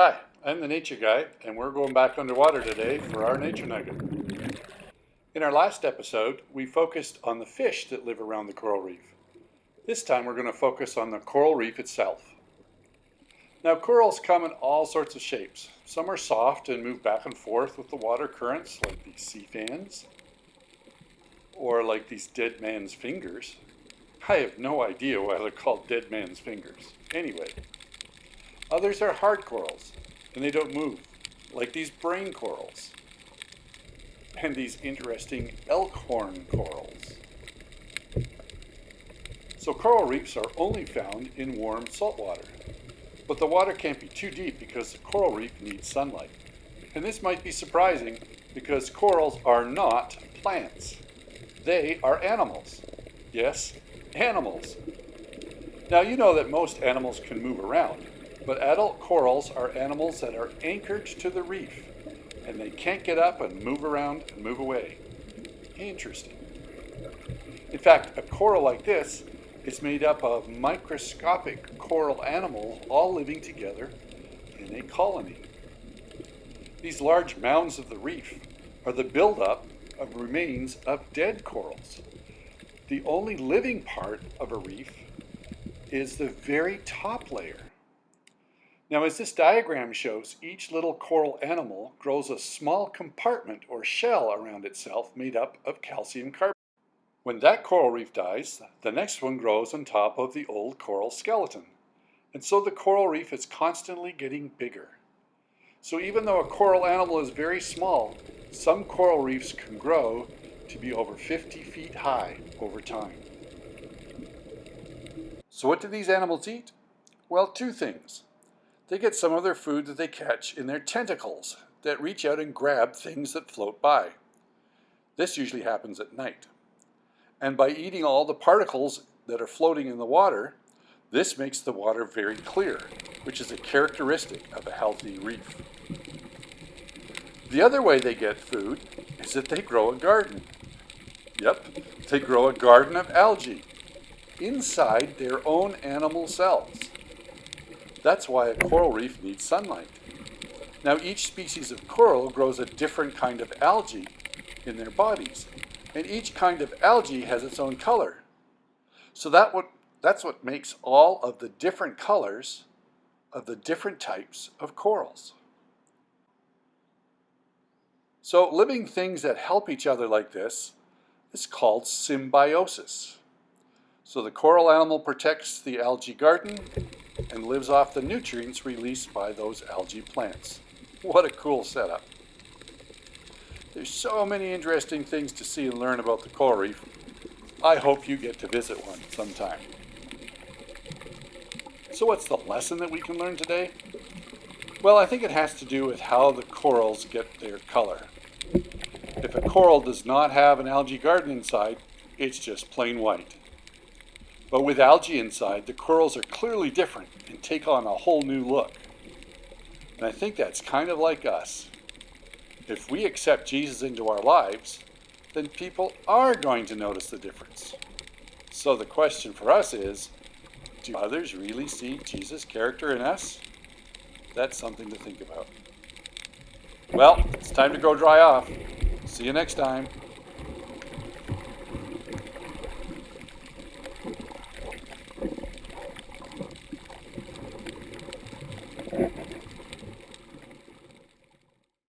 Hi, I'm the Nature Guy, and we're going back underwater today for our Nature Nugget. In our last episode, we focused on the fish that live around the coral reef. This time we're going to focus on the coral reef itself. Now, corals come in all sorts of shapes. Some are soft and move back and forth with the water currents, like these sea fans, or like these dead man's fingers. I have no idea why they're called dead man's fingers. Anyway, others are hard corals, and they don't move, like these brain corals, and these interesting elkhorn corals. So coral reefs are only found in warm salt water, but the water can't be too deep because the coral reef needs sunlight. And this might be surprising because corals are not plants. They are animals. Yes, animals. Now you know that most animals can move around, but adult corals are animals that are anchored to the reef, and they can't get up and move around and move away. Interesting. In fact, a coral like this is made up of microscopic coral animals all living together in a colony. These large mounds of the reef are the buildup of remains of dead corals. The only living part of a reef is the very top layer. Now, as this diagram shows, each little coral animal grows a small compartment or shell around itself made up of calcium carbonate. When that coral reef dies, the next one grows on top of the old coral skeleton. And so the coral reef is constantly getting bigger. So even though a coral animal is very small, some coral reefs can grow to be over 50 feet high over time. So what do these animals eat? Well, two things. They get some of their food that they catch in their tentacles that reach out and grab things that float by. This usually happens at night. And by eating all the particles that are floating in the water, this makes the water very clear, which is a characteristic of a healthy reef. The other way they get food is that they grow a garden. Yep, they grow a garden of algae inside their own animal cells. That's why a coral reef needs sunlight. Now, each species of coral grows a different kind of algae in their bodies, and each kind of algae has its own color. So that's what makes all of the different colors of the different types of corals. So living things that help each other like this is called symbiosis. So the coral animal protects the algae garden and lives off the nutrients released by those algae plants. What a cool setup. There's so many interesting things to see and learn about the coral reef. I hope you get to visit one sometime. So what's the lesson that we can learn today? Well, I think it has to do with how the corals get their color. If a coral does not have an algae garden inside, it's just plain white. But with algae inside, the corals are clearly different and take on a whole new look. And I think that's kind of like us. If we accept Jesus into our lives, then people are going to notice the difference. So the question for us is, do others really see Jesus' character in us? That's something to think about. Well, it's time to go dry off. See you next time.